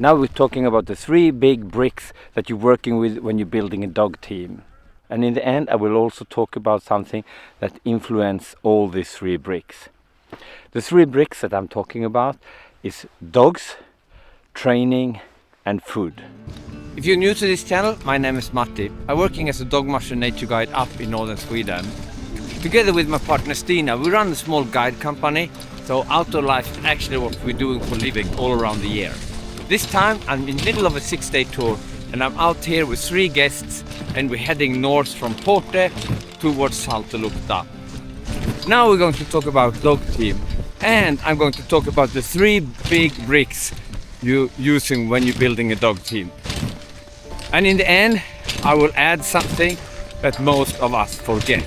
Now we're talking about the 3 big bricks that you're working with when you're building a dog team. And in the end, I will also talk about something that influence all these 3 bricks. The 3 bricks that I'm talking about is dogs, training and food. If you're new to this channel, my name is Matti. I'm working as a dog musher nature guide up in northern Sweden. Together with my partner Stina, we run a small guide company, so outdoor life is actually what we're doing for a living all around the year. This time I'm in the middle of a 6-day tour and I'm out here with 3 guests and we're heading north from Porte towards Saltolukta. Now we're going to talk about dog team and I'm going to talk about the 3 big bricks you're using when you're building a dog team. And in the end I will add something that most of us forget.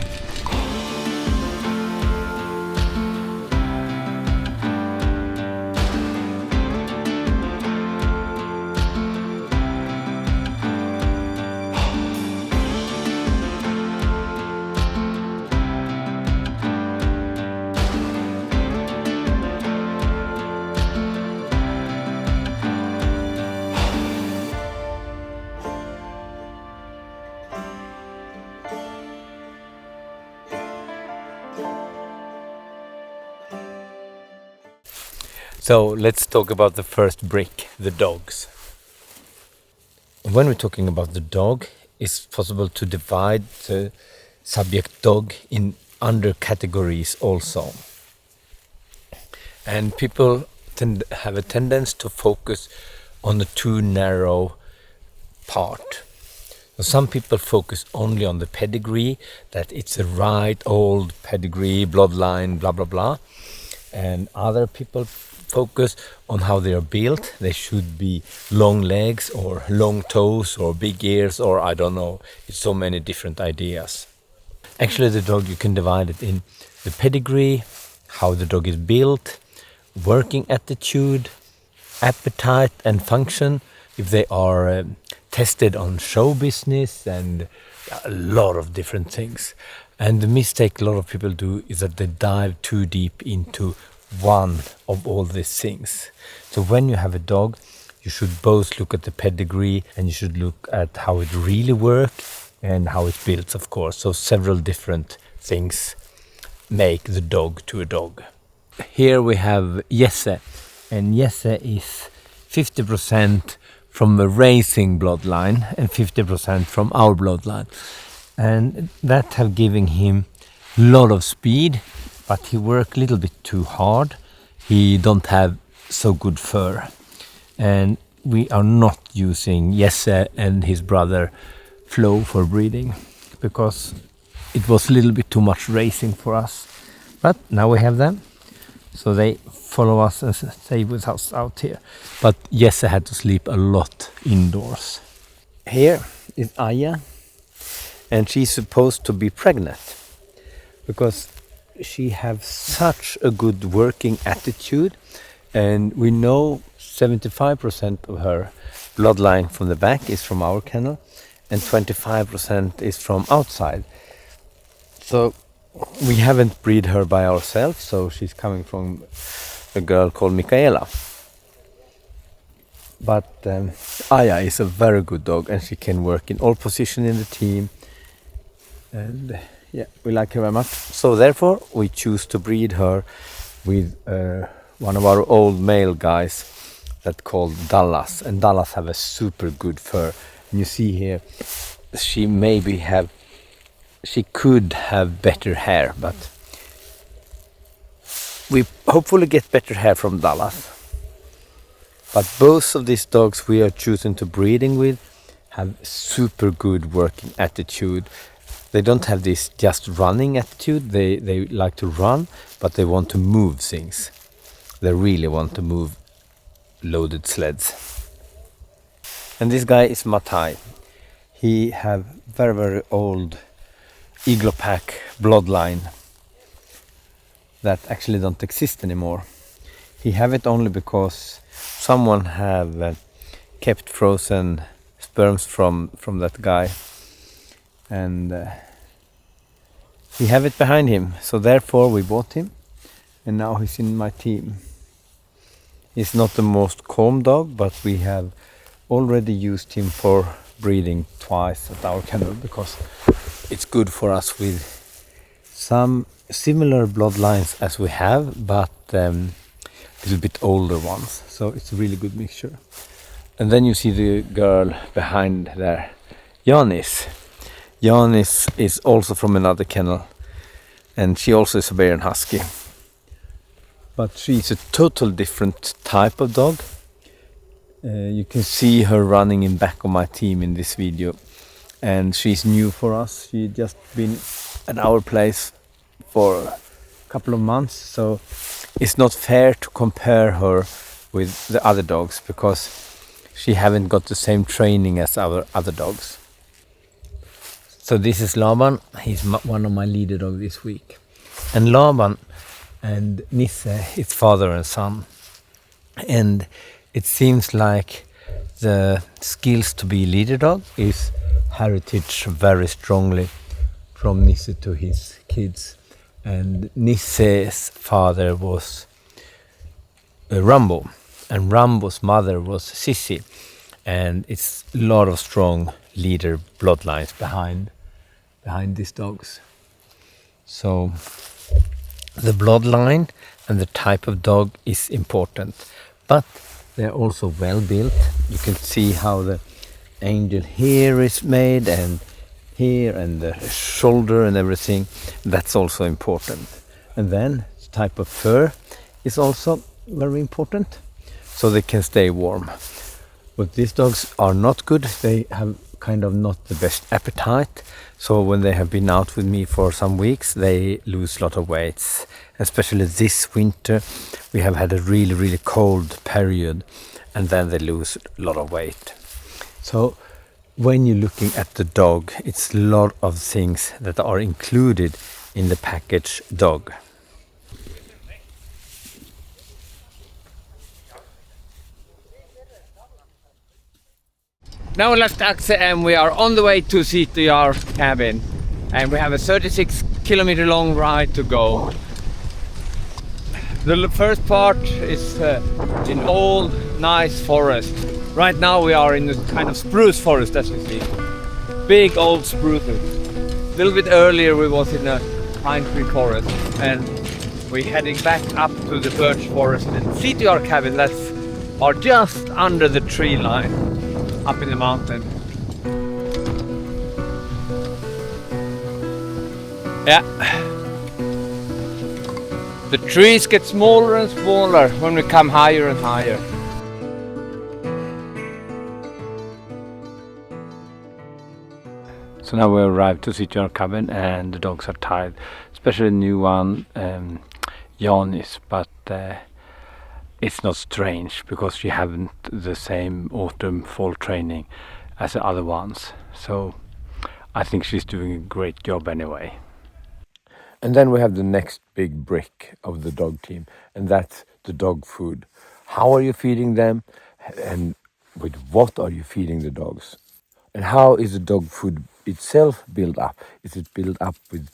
So let's talk about the first brick, the dogs. When we're talking about the dog, it's possible to divide the subject dog in under categories also. And people have a tendency to focus on the too narrow part. So some people focus only on the pedigree, that it's a right old pedigree, bloodline, blah blah blah. And other people focus on how they are built. They should be long legs or long toes or big ears or I don't know. It's so many different ideas. Actually the dog you can divide it in the pedigree, how the dog is built, working attitude, appetite and function, if they are tested on show business and a lot of different things. And the mistake a lot of people do is that they dive too deep into one of all these things. So when you have a dog, you should both look at the pedigree and you should look at how it really works and how it builds, of course. So several different things make the dog to a dog. Here we have Jesse, and Jesse is 50% from the racing bloodline and 50% from our bloodline. And that have given him a lot of speed, but he work a little bit too hard. He don't have so good fur. And we are not using Jesse and his brother Flo for breeding because it was a little bit too much racing for us. But now we have them. So they follow us and stay with us out here. But Jesse had to sleep a lot indoors. Here is Aya. And she's supposed to be pregnant because she has such a good working attitude, and we know 75% of her bloodline from the back is from our kennel and 25% is from outside. So we haven't bred her by ourselves, so she's coming from a girl called Michaela. But Aya is a very good dog and she can work in all positions in the team. And yeah, we like her very much. So therefore we choose to breed her with one of our old male guys that called Dallas. And Dallas have a super good fur. And you see here, she could have better hair, but we hopefully get better hair from Dallas. But both of these dogs we are choosing to breeding with have super good working attitude. They don't have this just running attitude. They like to run, but they want to move things. They really want to move loaded sleds. And this guy is Matti. He have very, very old Iglopack bloodline that actually don't exist anymore. He have it only because someone have kept frozen sperms from that guy. And he have it behind him, so therefore we bought him, and now he's in my team. He's not the most calm dog, but we have already used him for breeding twice at our kennel because it's good for us with some similar bloodlines as we have, but a little bit older ones. So it's a really good mixture. And then you see the girl behind there, Janis. Janis is also from another kennel, and she also is a Bavarian Husky. But she's a total different type of dog. You can see her running in back of my team in this video, and she's new for us. She's just been at our place for a couple of months, so it's not fair to compare her with the other dogs because she haven't got the same training as our other dogs. So this is Laban. He's one of my leader dogs this week. And Laban and Nisse is father and son. And it seems like the skills to be leader dog is heritage very strongly from Nisse to his kids. And Nisse's father was Rambo, and Rambo's mother was Sissi, and it's a lot of strong leader bloodlines behind these dogs. So the bloodline and the type of dog is important, but they're also well built. You can see how the angel here is made, and here, and the shoulder and everything. That's also important. And then the type of fur is also very important, so they can stay warm. But these dogs are not good. They have kind of not the best appetite. So when they have been out with me for some weeks, they lose a lot of weight. Especially this winter, we have had a really, really cold period, and then they lose a lot of weight. So when you're looking at the dog, it's a lot of things that are included in the package dog. Now we left taxi and we are on the way to CTR cabin, and we have a 36-kilometer long ride to go. The first part is in old, nice forest. Right now we are in a kind of spruce forest, as you see. Big old spruces. A little bit earlier we was in a pine tree forest, and we're heading back up to the birch forest and CTR cabin that's are just under the tree line, up in the mountain. Yeah. The trees get smaller and smaller when we come higher and higher. So now we arrived to CTR cabin and the dogs are tired, especially the new one, Janis, but it's not strange because she haven't the same autumn fall training as the other ones. So I think she's doing a great job anyway. And then we have the next big brick of the dog team, and that's the dog food. How are you feeding them, and with what are you feeding the dogs? And how is the dog food itself built up? Is it built up with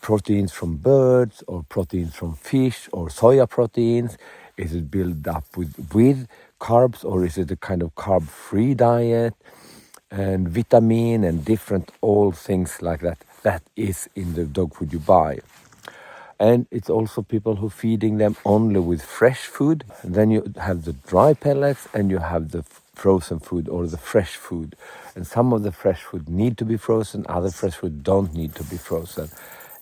proteins from birds or proteins from fish or soya proteins? Is it built up with carbs, or is it a kind of carb-free diet? And vitamin and different old things like that. That is in the dog food you buy. And it's also people who feeding them only with fresh food. And then you have the dry pellets and you have the frozen food or the fresh food. And some of the fresh food need to be frozen, other fresh food don't need to be frozen.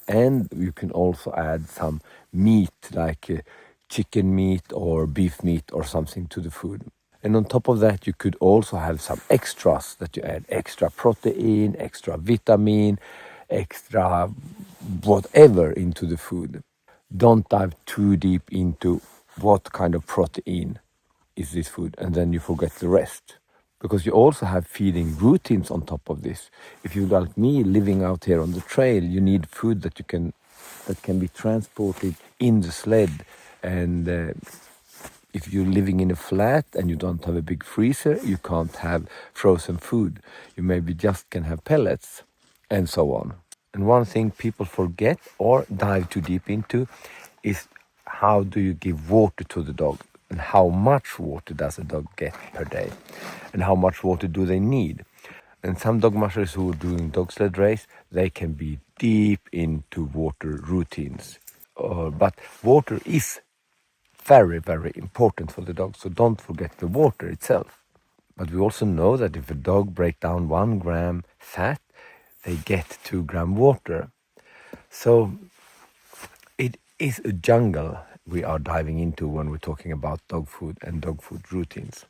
And you can also add some meat, like chicken meat or beef meat or something to the food. And on top of that, you could also have some extras that you add, extra protein, extra vitamin, extra whatever into the food. Don't dive too deep into what kind of protein is this food, and then you forget the rest. Because you also have feeding routines on top of this. If you're like me, living out here on the trail, you need food that can be transported in the sled. And if you're living in a flat and you don't have a big freezer, you can't have frozen food. You maybe just can have pellets and so on. And one thing people forget or dive too deep into is how do you give water to the dog? and how much water does a dog get per day, and how much water do they need. And some dog mushers who are doing dog sled race, they can be deep into water routines. But water is very, very important for the dog, so don't forget the water itself. But we also know that if a dog breaks down 1 gram fat, they get 2 gram water. So it is a jungle we are diving into when we're talking about dog food and dog food routines.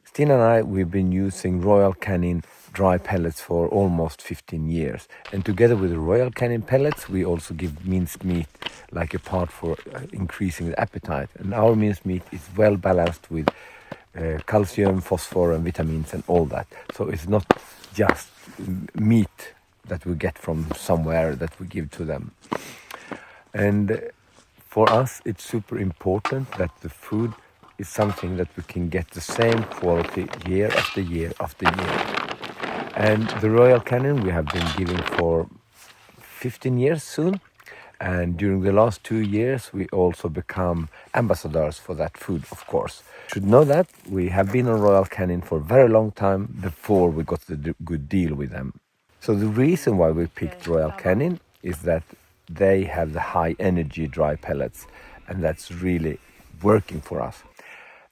Stina and I, we've been using Royal Canin dry pellets for almost 15 years. And together with the Royal Canin pellets, we also give minced meat like a part for increasing the appetite. And our minced meat is well balanced with calcium, phosphor and vitamins and all that. So it's not just meat that we get from somewhere that we give to them. And for us, it's super important that the food is something that we can get the same quality year after year after year. And the Royal Canin we have been giving for 15 years soon. And during the last 2 years, we also become ambassadors for that food, of course. You should know that we have been on Royal Canin for a very long time before we got the good deal with them. So the reason why we picked Royal Canin is that they have the high energy dry pellets, and that's really working for us.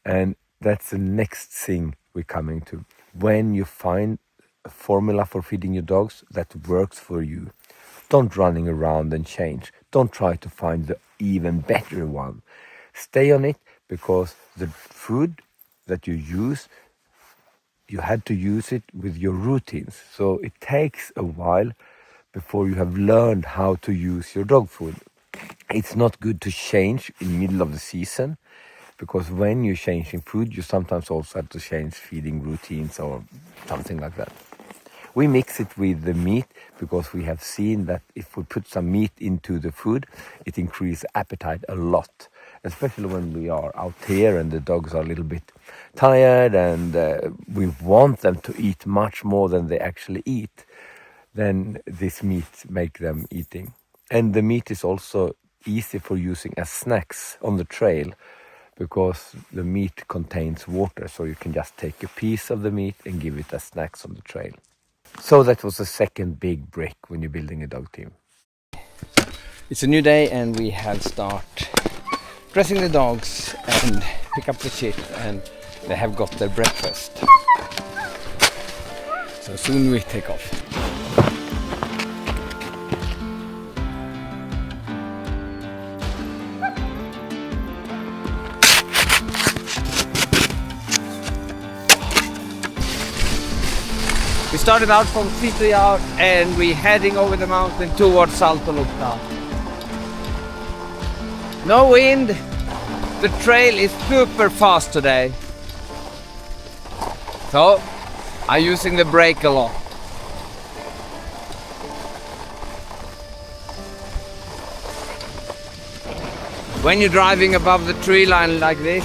And that's the next thing we're coming to. When you find a formula for feeding your dogs that works for you, don't running around and change. Don't try to find the even better one. Stay on it, because the food that you use, you had to use it with your routines. So it takes a while before you have learned how to use your dog food. It's not good to change in the middle of the season, because when you're changing food, you sometimes also have to change feeding routines or something like that. We mix it with the meat because we have seen that if we put some meat into the food, it increases appetite a lot, especially when we are out here and the dogs are a little bit tired and we want them to eat much more than they actually eat. Then this meat make them eating. And the meat is also easy for using as snacks on the trail, because the meat contains water, so you can just take a piece of the meat and give it as snacks on the trail. So that was the second big brick when you're building a dog team. It's a new day and we have start dressing the dogs and pick up the shit, and they have got their breakfast. So soon we take off. We started out from Fittejärv and we're heading over the mountain towards Saltolukta. No wind, the trail is super fast today. So I'm using the brake a lot. When you're driving above the tree line like this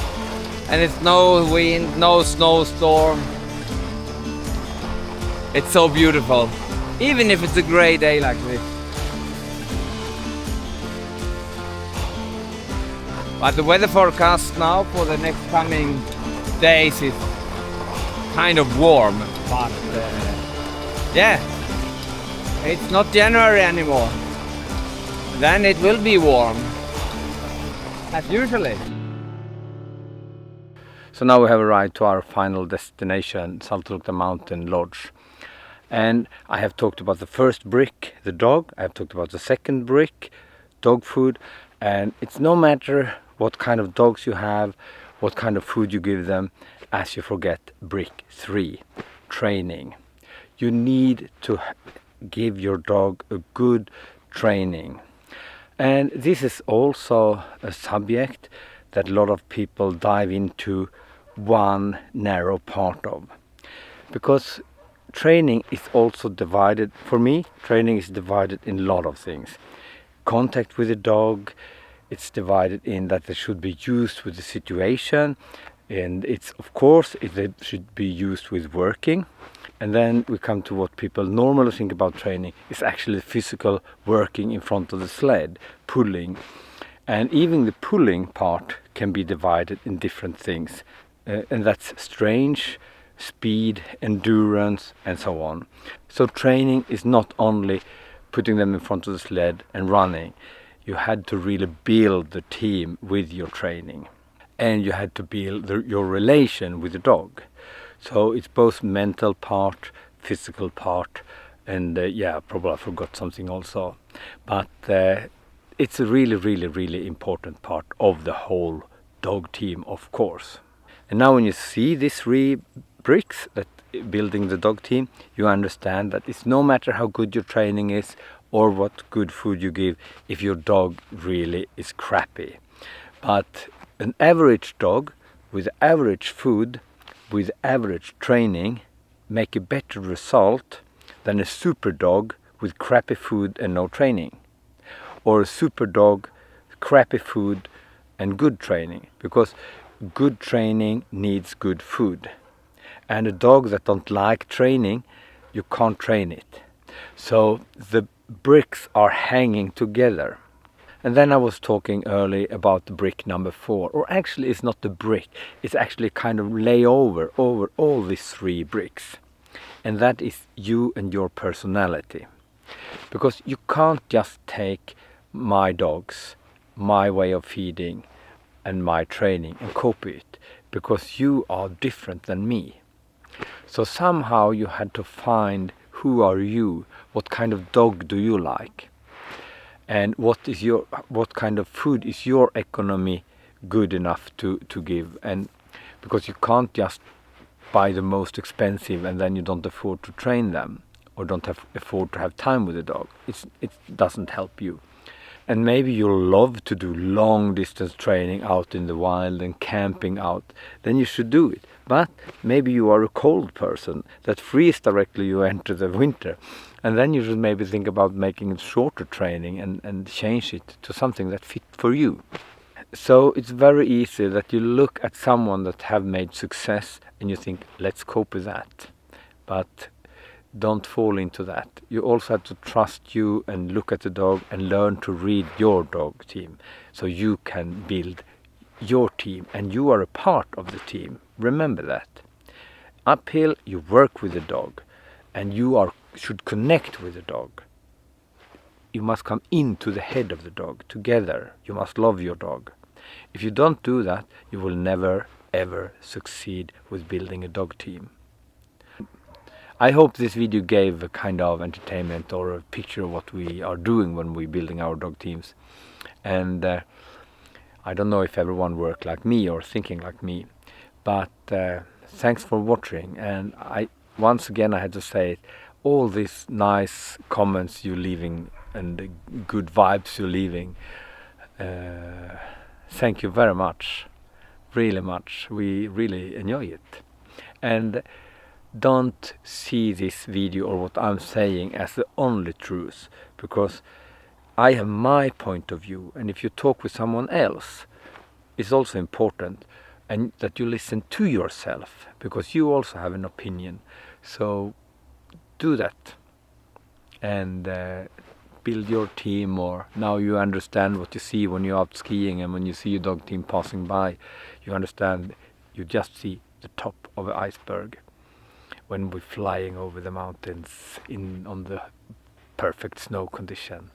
and it's no wind, no snowstorm, it's so beautiful, even if it's a grey day like this. But the weather forecast now for the next coming days is kind of warm, but yeah, it's not January anymore. Then it will be warm, as usually. So now we have arrived to our final destination, Saltolukta Mountain Lodge. And I have talked about the first brick, the dog. I have talked about the second brick, dog food. And it's no matter what kind of dogs you have, what kind of food you give them, as you forget brick 3, training. You need to give your dog a good training. And this is also a subject that a lot of people dive into one narrow part of. Because training is also divided, for me, training is divided in a lot of things. Contact with the dog, it's divided in that it should be used with the situation, and it's, of course, it should be used with working. And then we come to what people normally think about training is actually physical working in front of the sled, pulling. And even the pulling part can be divided in different things. And that's strength, speed, endurance, and so on. So training is not only putting them in front of the sled and running. You had to really build the team with your training. And you had to build your relation with the dog. So it's both mental part, physical part, and probably I forgot something also. But it's a really, really, really important part of the whole dog team, of course. And now when you see these 3 bricks that building the dog team, you understand that it's no matter how good your training is or what good food you give if your dog really is crappy. But an average dog with average food, with average training, make a better result than a super dog with crappy food and no training. Or a super dog, crappy food and good training. Because good training needs good food. And a dog that don't like training, you can't train it. So the bricks are hanging together. And then I was talking early about the brick number 4, or actually it's not the brick, it's actually kind of layover over all these 3 bricks. And that is you and your personality. Because you can't just take my dogs, my way of feeding and my training and copy it, because you are different than me. So somehow you had to find who are you, what kind of dog do you like? And what kind of food is your economy good enough to give? And because you can't just buy the most expensive and then you don't afford to train them or don't afford to have time with the dog. It doesn't help you. And maybe you love to do long distance training out in the wild and camping out, then you should do it. But maybe you are a cold person that freeze directly you enter the winter. And then you should maybe think about making it shorter training and change it to something that fit for you. So it's very easy that you look at someone that have made success and you think, let's cope with that. But don't fall into that. You also have to trust you and look at the dog and learn to read your dog team so you can build your team and you are a part of the team. Remember that. Uphill you work with the dog and you should connect with the dog. You must come into the head of the dog together. You must love your dog. If you don't do that, you will never ever succeed with building a dog team. I hope this video gave a kind of entertainment or a picture of what we are doing when we're building our dog teams. And I don't know if everyone works like me or thinking like me, but thanks for watching. And once again I had to say, all these nice comments you're leaving and the good vibes you're leaving, thank you very much, really much. We really enjoy it. And don't see this video or what I'm saying as the only truth, because I have my point of view, and if you talk with someone else, it's also important and that you listen to yourself, because you also have an opinion. So do that and build your team. Or now you understand what you see when you're out skiing and when you see your dog team passing by, you understand you just see the top of an iceberg when we're flying over the mountains on the perfect snow condition.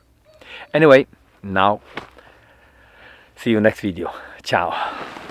Anyway, now see you next video. Ciao.